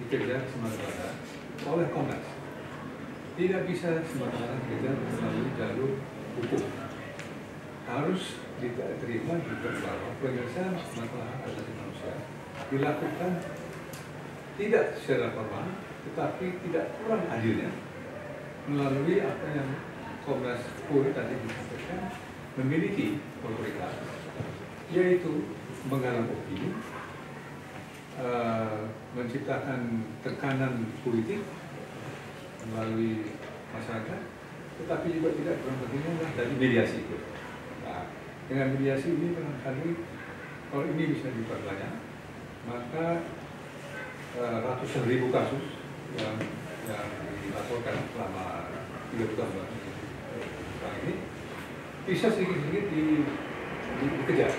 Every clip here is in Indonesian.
dikejar semata-mata oleh Komnas. Tidak bisa semata-mata dikejar melalui jalur hukum. Harus diterima juga bahwa penyelesaian masalah hak asasi manusia dilakukan tidak secara formal, tetapi tidak kurang adilnya melalui apa yang Komnas HAM tadi disampaikan, memiliki otoritas, yaitu menggalang opini, menciptakan tekanan politik melalui masyarakat, tetapi juga tidak kurang pentingnya dari mediasi itu. Nah, dengan mediasi ini barangkali kalau ini bisa diperbanyak, maka ratusan ribu kasus yang dilaporkan selama 3 tahun ini bisa sedikit-sedikit dikejar.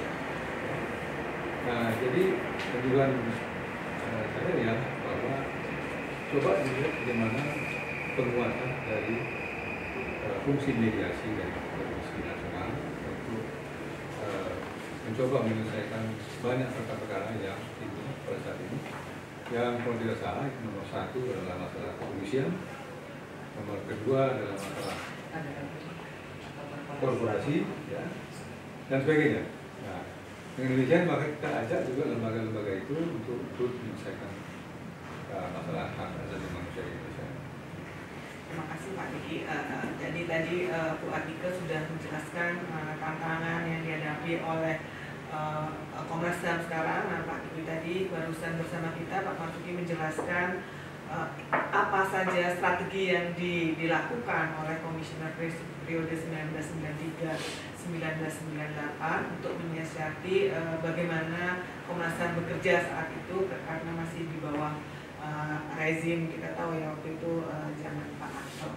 Nah, jadi tujuan saya ya bahwa coba dilihat bagaimana penguatan dari fungsi mediasi dari Komisi Nasional untuk mencoba menyelesaikan banyak perkara-perkara yang timbul pada saat ini. Yang kalau tidak salah itu nomor 1 adalah masalah kepolisian, nomor 2 adalah masalah korporasi, ya, dan sebagainya. Nah, dengan demikian maka kita ajak juga lembaga-lembaga itu untuk menyelesaikan masalah hak asasi manusia di Indonesia. Terima kasih Pak Diki. Jadi tadi Bu Atika sudah menjelaskan tantangan yang dihadapi oleh Komnas HAM sekarang. Nah, Pak Diki tadi barusan bersama kita Pak Marzuki menjelaskan apa saja strategi yang dilakukan oleh Komisioner periode 1993-1998 untuk menyiasati bagaimana Komnas HAM bekerja saat itu, karena masih di bawah rezim kita tahu ya waktu itu zaman Pak Harto.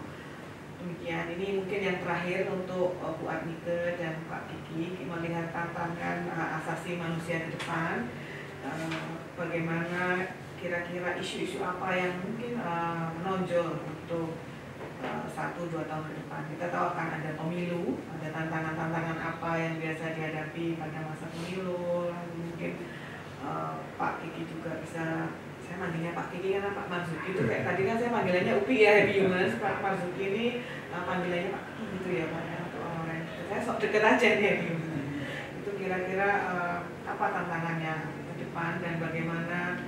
Demikian, ini mungkin yang terakhir untuk Bu Adnike dan Pak Kiki melihat tantangan asasi manusia ke depan. Bagaimana kira-kira isu-isu apa yang mungkin menonjol untuk 1-2 tahun ke depan. Kita tahu akan ada pemilu, ada tantangan-tantangan apa yang biasa dihadapi pada masa pemilu. Lalu mungkin Pak Kiki juga bisa, saya manggilnya Pak Kiki karena Pak Marzuki itu kayak tadi kan saya panggilannya Upi ya, Happy Humans. Pak Marzuki ini panggilannya Pak Kiki gitu ya Pak ya, untuk orang saya sok deket aja nih Happy Humans. Itu kira-kira apa tantangannya ke depan dan bagaimana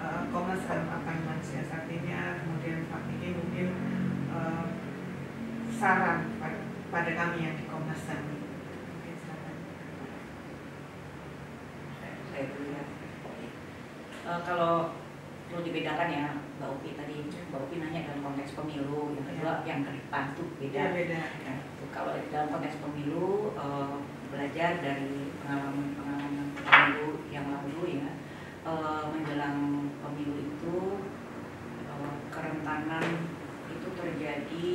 Komnas HAM akan mensiasatinya. Kemudian Pak Kiki mungkin saran pada kami yang di Komnas HAM. Mungkin saran. Saya dulu ya. Kalau perlu dibedakan ya Mbak Upi tadi, Mbak Upi nanya dalam konteks pemilu, yang kedua yang ke depan tuh beda. Ya, beda. Nah, kalau dalam konteks pemilu, belajar dari pengalaman pemilu yang lalu ya, menjelang pemilu itu kerentanan itu terjadi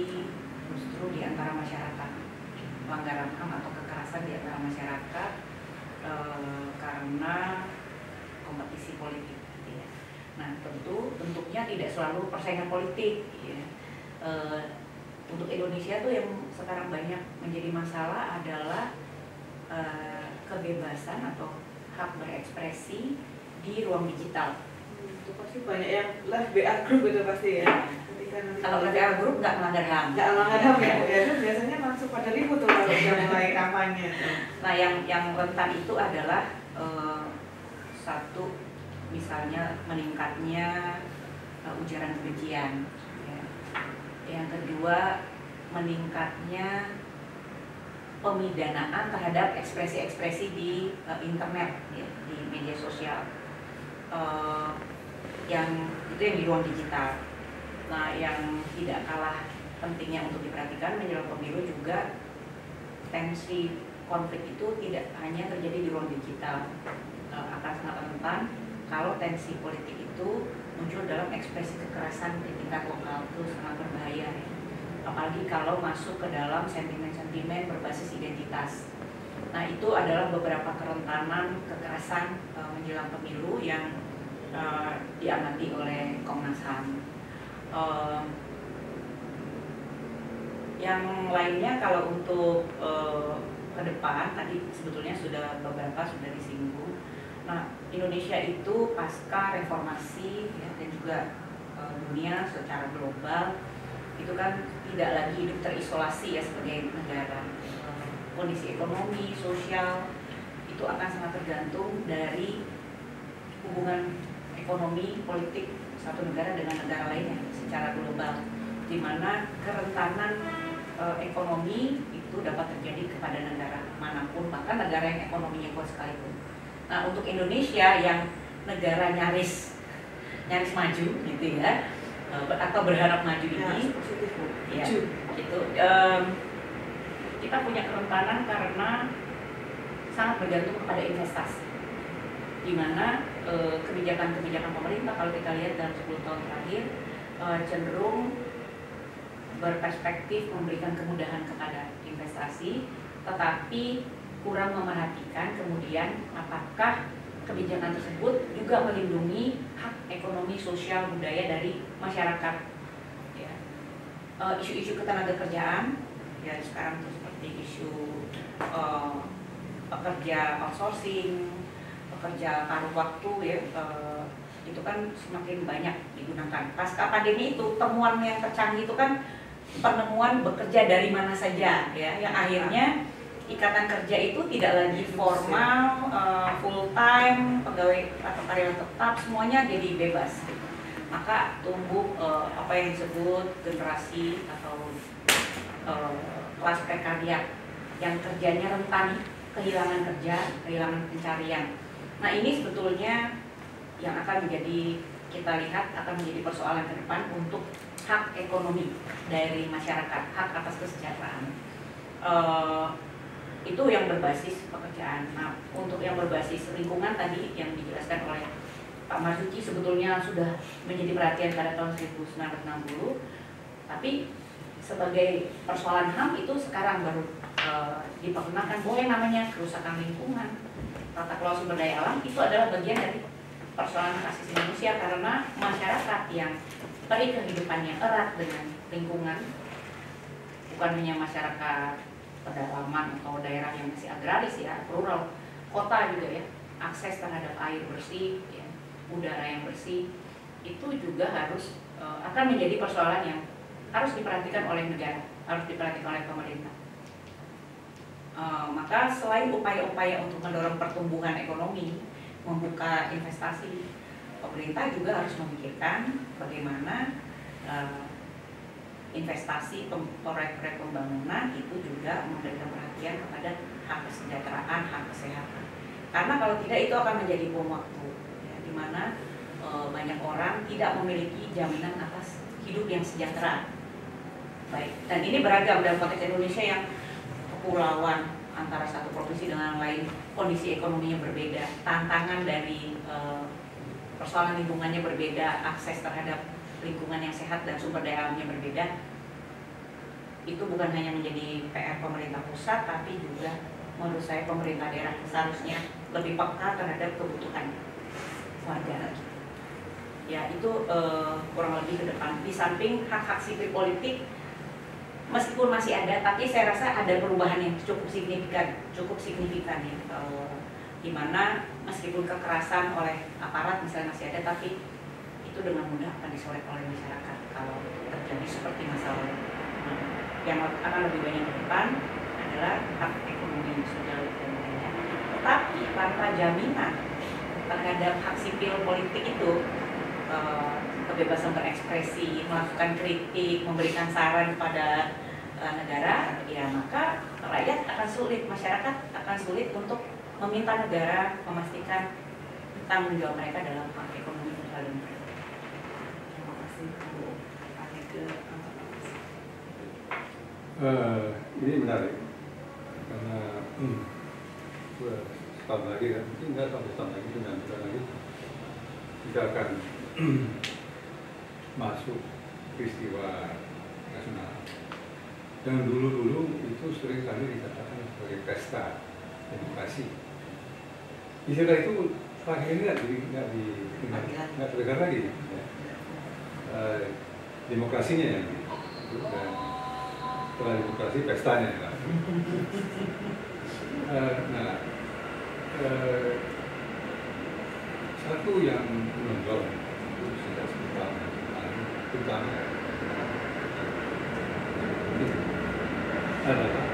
justru di antara masyarakat, pelanggaran HAM atau kekerasan di antara masyarakat karena kompetisi politik. Gitu ya. Nah, tentu bentuknya tidak selalu persaingan politik. Ya. Untuk Indonesia tuh yang sekarang banyak menjadi masalah adalah kebebasan atau hak berekspresi di ruang digital. Itu pasti banyak yang live BA group itu pasti ya. Kalau BA group nggak melanggar HAM. Nggak melanggar HAM ya. Itu biasanya langsung pada ribut tuh kalau udah mulai kampanye. Nah, yang rentan itu adalah satu, misalnya meningkatnya ujaran kebencian. Ya. Yang kedua, meningkatnya pemidanaan terhadap ekspresi-ekspresi di internet, ya, di media sosial. Yang itu yang di ruang digital. Nah, yang tidak kalah pentingnya untuk diperhatikan menjelang pemilu juga tensi konflik itu tidak hanya terjadi di ruang digital, akan sangat rentan kalau tensi politik itu muncul dalam ekspresi kekerasan di tingkat lokal, itu sangat berbahaya, ya. Apalagi kalau masuk ke dalam sentimen-sentimen berbasis identitas. Nah, itu adalah beberapa kerentanan kekerasan menjelang pemilu yang diamati oleh Komnas HAM. Yang lainnya kalau untuk ke depan tadi sebetulnya beberapa sudah disinggung. Nah, Indonesia itu pasca reformasi ya, dan juga dunia secara global itu kan tidak lagi hidup terisolasi ya sebagai negara. Kondisi ekonomi, sosial itu akan sangat tergantung dari hubungan ekonomi, politik satu negara dengan negara lainnya secara global, di mana kerentanan ekonomi itu dapat terjadi kepada negara manapun, bahkan negara yang ekonominya kuat sekalipun. Nah, untuk Indonesia yang negara nyaris maju gitu ya, atau berharap maju ini, ya, gitu. Kita punya kerentanan karena sangat bergantung kepada investasi, di mana kebijakan-kebijakan pemerintah kalau kita lihat dalam 10 tahun terakhir cenderung berperspektif memberikan kemudahan kepada investasi, tetapi kurang memerhatikan kemudian apakah kebijakan tersebut juga melindungi hak ekonomi, sosial, budaya dari masyarakat. Ya. Isu-isu ketenagakerjaan, ya sekarang itu seperti isu pekerja outsourcing, pekerja paruh waktu, ya, itu kan semakin banyak digunakan. Pasca pandemi itu temuan yang tercanggih itu kan penemuan bekerja dari mana saja, ya, yang akhirnya ikatan kerja itu tidak lagi formal, full time, pegawai atau karyawan tetap, semuanya jadi bebas. Maka tumbuh apa yang disebut generasi atau kelas prekariat yang kerjanya rentan kehilangan kerja, kehilangan pencarian. Nah, ini sebetulnya yang akan menjadi, kita lihat akan menjadi persoalan ke depan untuk hak ekonomi dari masyarakat, hak atas kesejahteraan. Itu yang berbasis pekerjaan. Nah, untuk yang berbasis lingkungan tadi yang dijelaskan oleh Pak Marzuki sebetulnya sudah menjadi perhatian pada tahun 1960, tapi sebagai persoalan HAM itu sekarang baru diperkenalkan bahwa yang namanya kerusakan lingkungan, tata kelola sumber daya alam itu adalah bagian dari persoalan hak asasi manusia, karena masyarakat yang peri kehidupannya erat dengan lingkungan, bukan hanya masyarakat pedalaman atau daerah yang masih agraris ya, rural, kota juga ya, akses terhadap air bersih, ya, udara yang bersih, itu juga harus akan menjadi persoalan yang harus diperhatikan oleh negara, harus diperhatikan oleh pemerintah. Maka selain upaya-upaya untuk mendorong pertumbuhan ekonomi, membuka investasi, pemerintah juga harus memikirkan bagaimana investasi proyek-proyek pembangunan itu juga memberikan perhatian kepada hak kesejahteraan, hak kesehatan. Karena kalau tidak itu akan menjadi bom waktu, ya, di mana banyak orang tidak memiliki jaminan atas hidup yang sejahtera. Baik, dan ini beragam dalam konteks Indonesia yang kepulauan, antara satu provinsi dengan lain kondisi ekonominya berbeda, tantangan dari persoalan lingkungannya berbeda, akses terhadap lingkungan yang sehat dan sumber daya alamnya berbeda. Itu bukan hanya menjadi PR pemerintah pusat, tapi juga menurut saya pemerintah daerah seharusnya lebih peka terhadap kebutuhan warga. Ya, itu kurang lebih ke depan. Di samping hak-hak sipil politik meskipun masih ada, tapi saya rasa ada perubahan yang cukup signifikan ya, di mana meskipun kekerasan oleh aparat misalnya masih ada, tapi itu dengan mudah akan disolek oleh masyarakat kalau terjadi seperti masalah. Yang akan lebih banyak ke depan adalah hak ekonomi, sosial dan lainnya. Tetapi tanpa jaminan terhadap hak sipil politik itu, kebebasan berekspresi, melakukan kritik, memberikan saran kepada negara, ya maka rakyat akan sulit, masyarakat akan sulit untuk meminta negara memastikan tanggung jawab mereka dalam hak ekonomi sosial dan lainnya. Terima kasih Bu. Tanya ke ini menarik karena setahun lagi kan, mungkin nggak sampai setahun lagi, 9 bulan lagi kita akan masuk peristiwa nasional yang dulu-dulu itu sering kali dikatakan sebagai pesta demokrasi. Istilah itu akhirnya nggak terdengar lagi. Ya. Demokrasinya yang dan setelah demokrasi pestanya. Satu yang menonjol itu sejak 10 tahun utama adalah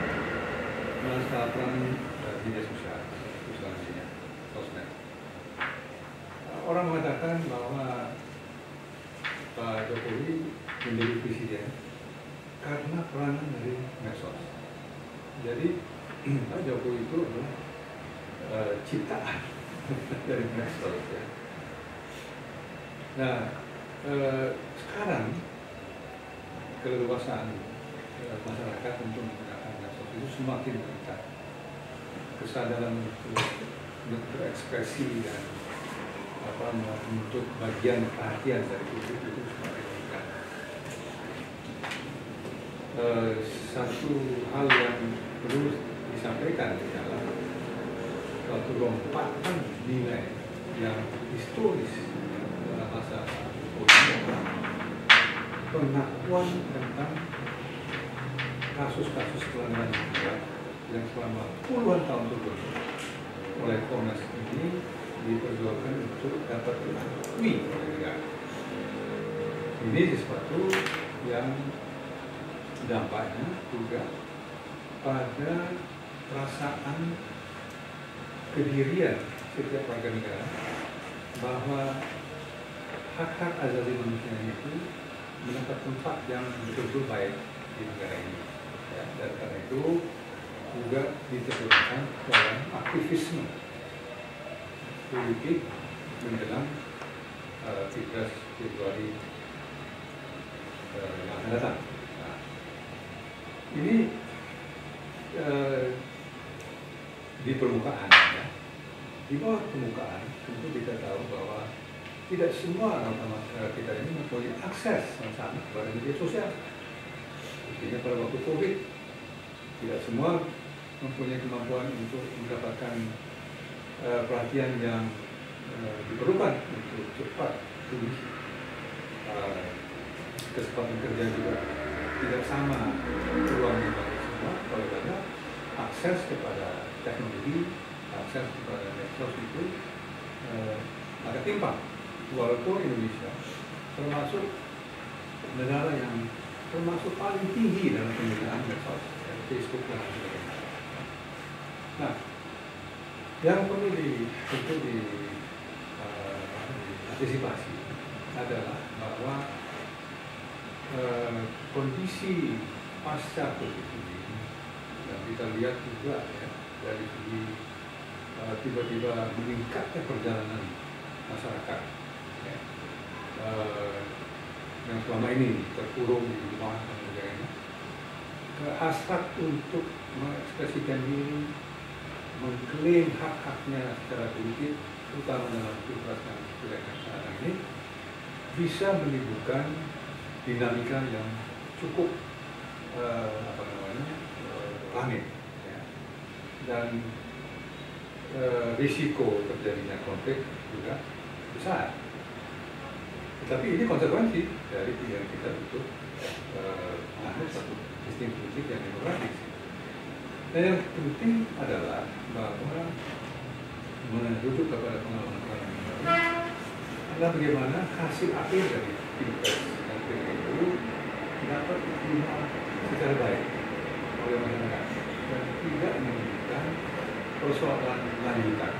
manfaatan media sosial, sosmed. Orang mengatakan bahwa Pak Jokowi menjadi presiden karena peranan dari medsos. Jadi Pak Jokowi itu adalah ciptaan dari medsos ya. Nah, sekarang keleluasaan masyarakat untuk menggunakan medsos itu semakin meningkat. Kesadaran untuk berekspresi dan untuk bagian perhatian dari publik itu semakin meningkat. Satu hal yang perlu disampaikan adalah suatu lompatan nilai yang historis dalam masa pengakuan tentang kasus-kasus pelanggaran HAM yang selama puluhan tahun berlalu oleh Komnas ini diperjuangkan untuk dapat diakui oleh negara. Ini sesuatu yang dampaknya juga pada perasaan kedirian setiap warga negara bahwa hak-hak asasi manusia itu mendapat tempat yang betul-betul baik di negara ini. Ya, dan karena itu juga diterjemahkan dalam aktivisme politik menjelang Pilpres Februari yang akan datang. Nah, ini di permukaan, ya. Di bawah permukaan tentu kita tahu bahwa tidak semua orang masyarakat kita ini mempunyai akses yang sama kepada media sosial. Artinya pada waktu COVID tidak semua mempunyai kemampuan untuk mendapatkan perhatian yang diperlukan untuk cepat pulih. Kesempatan kerja juga tidak sama peluangnya bagi semua. Kalau banyak akses kepada teknologi, akses kepada medsos itu agak timpang. Walaupun Indonesia termasuk negara yang termasuk paling tinggi dalam penggunaan medsos, Facebook dan sebagainya. Nah, yang perlu tentu diantisipasi adalah bahwa kondisi pasca COVID ini, dan kita lihat juga ya, dari segi tiba-tiba meningkatnya perjalanan masyarakat ya, yang selama ini terkurung di rumah dan sebagainya, hasrat untuk mengekspresikan diri, mengklaim hak-haknya secara politik, terutama dalam pilpres dan pileg sekarang ini, bisa menimbulkan dinamika yang cukup ramai, ya. Dan risiko terjadinya konflik juga besar. Tetapi ini konsekuensi dari pilihan kita untuk mengambil satu sistem politik yang demokratis. Dan yang penting adalah bahwa merujuk kepada pengalaman adalah bagaimana hasil akhir dari pilpres dan pileg itu dapat diterima secara baik oleh masyarakat dan tidak menimbulkan persoalan lanjutan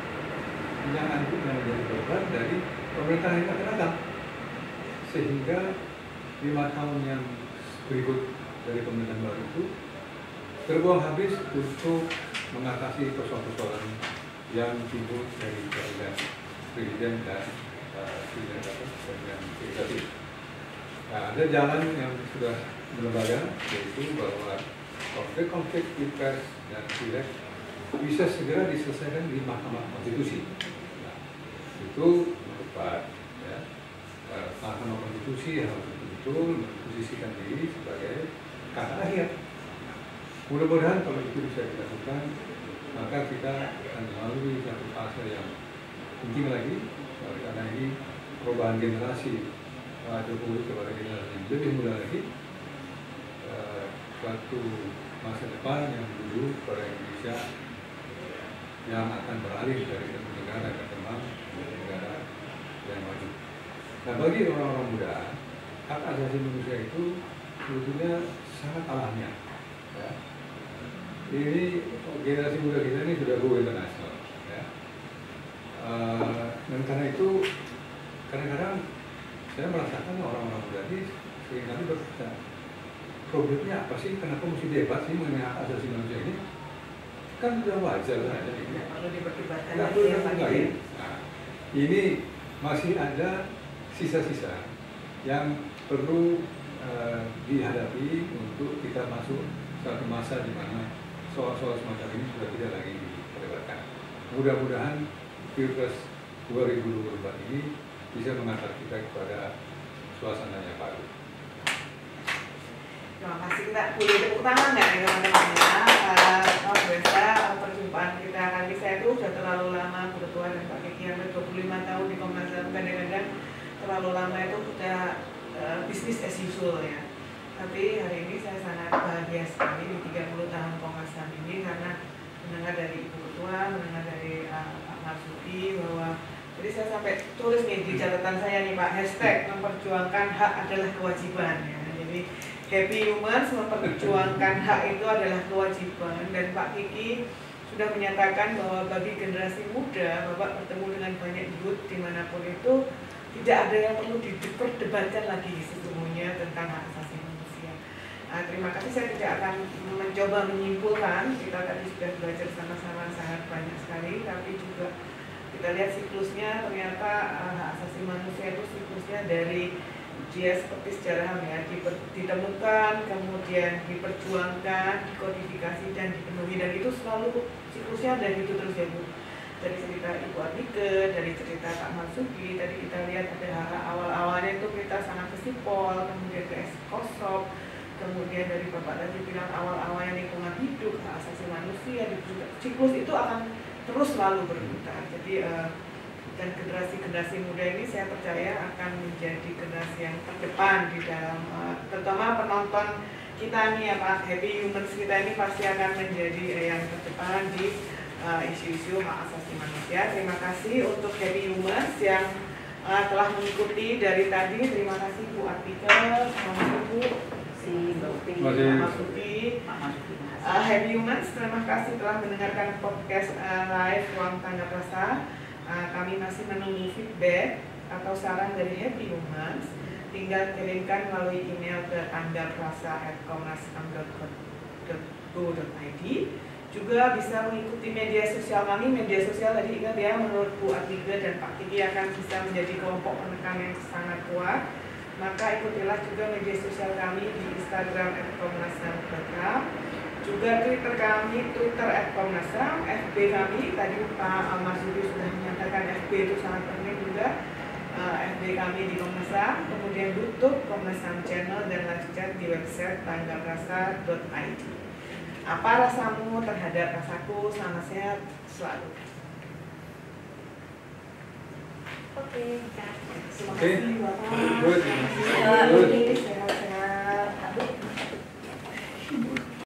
yang nanti menjadi beban dari pemerintahan yang akan datang, sehingga 5 tahun yang berikut dari pemerintahan baru itu terbuang habis untuk mengatasi persoalan-persoalan yang timbul dari presiden dan legislatif. Nah, ada jalan yang sudah berlembaga, yaitu bahwa konflik-konflik pilpres dan pileg bisa segera diselesaikan di Mahkamah Konstitusi. Nah, itu berupa ya, Mahkamah Konstitusi harus betul-betul memposisikan diri sebagai kata akhir. Mudah-mudahan kalau itu bisa dilakukan, maka kita akan melalui satu fase yang penting lagi, karena ini perubahan generasi Pak Jokowi kepada generasi yang lebih muda lagi, suatu masa depan yang menuju pada Indonesia yang akan beralih dari satu negara berkembang menjadi negara yang maju. Nah, bagi orang-orang muda, hak asasi manusia itu sebetulnya sangat alamiah. Ya. Ini generasi muda kita ini sudah go internasional. Ya. Dan karena itu kadang-kadang saya merasakan orang-orang muda ini seringkali berkata, problemnya apa sih? Kenapa mesti debat sih mengenai hak asasi manusia ini? Kan sudah wajar saja ini. Perlu diperdebatkan Nggak lagi perlu ya Pak. diperdebatkan. Nah, ini masih ada sisa-sisa yang perlu dihadapi untuk kita masuk satu masa di mana soal-soal semacam ini sudah tidak lagi diperdebatkan. Mudah-mudahan Pilpres 2024 ini bisa mengantar kita kepada suasana yang baru. Terima kasih, kita boleh tepuk tangan nggak ya teman-teman ya? Luar biasa perjumpaan kita kali saya itu sudah terlalu lama berketua dan Pak Kiki hampir 25 tahun di Komnas HAM, kadang-kadang terlalu lama itu sudah bisnis as usual ya. Tapi hari ini saya sangat bahagia sekali di 30 tahun Komnas HAM ini karena mendengar dari Ibu Ketua, mendengar dari Pak Marzuki bahwa jadi saya sampai tulis nih di catatan saya nih Pak, hashtag memperjuangkan hak adalah kewajiban ya. Jadi Happy Humans memperjuangkan hak itu adalah kewajiban, dan Pak Kiki sudah menyatakan bahwa bagi generasi muda, Bapak bertemu dengan banyak youth dimanapun itu, tidak ada yang perlu diperdebatkan lagi sesungguhnya tentang hak asasi manusia. Terima kasih, saya tidak akan mencoba menyimpulkan, kita tadi sudah belajar sama-sama sangat banyak sekali, tapi juga kita lihat siklusnya, ternyata hak asasi manusia itu siklusnya dari dia seperti sejarah HAM ya, ditemukan, kemudian diperjuangkan, dikodifikasi dan dipenuhi, dan itu selalu siklusnya dari itu terus ya Bu. Dari cerita Ibu Adike, dari cerita Pak Marzuki, tadi kita lihat ada hal awal-awalnya itu kita sangat ke Sipol, kemudian ke Eskosop, kemudian dari Bapak tadi bilang awal-awalnya lingkungan hidup, hak asasi manusia, siklus itu akan terus selalu berputar. Jadi dan generasi-generasi muda ini saya percaya akan menjadi generasi yang terdepan di dalam terutama penonton kita nih ya Pak, Happy Humans kita ini pasti akan menjadi yang terdepan di isu-isu hak asasi manusia. Terima kasih untuk Happy Humans yang telah mengikuti dari tadi. Terima kasih Bu Atika, Bu Pak Marzuki, Happy Humans, terima kasih telah mendengarkan podcast live Ruang Tanggap Rasa. Kami masih menunggu feedback atau saran dari Happy Humans. Tinggal kirimkan melalui email ke tanggapRasa@komnasham.go.id. Juga bisa mengikuti media sosial kami. Media sosial tadi ingat ya, menurut Bu Atiga dan Pak Kiki akan bisa menjadi kelompok penekan yang sangat kuat. Maka ikutilah juga media sosial kami di Instagram @komnasham.com. Juga Twitter kami, Twitter @komnasham, FB kami, tadi Pak Marzuki sudah menyatakan FB itu sangat penting juga, FB kami di Komnas HAM, kemudian YouTube Komnas HAM Channel, dan live chat di website tanggaprasa.id. Apa rasamu terhadap rasaku? Selamat sehat selalu. Oke, terima kasih Bapak. Good. Sehat.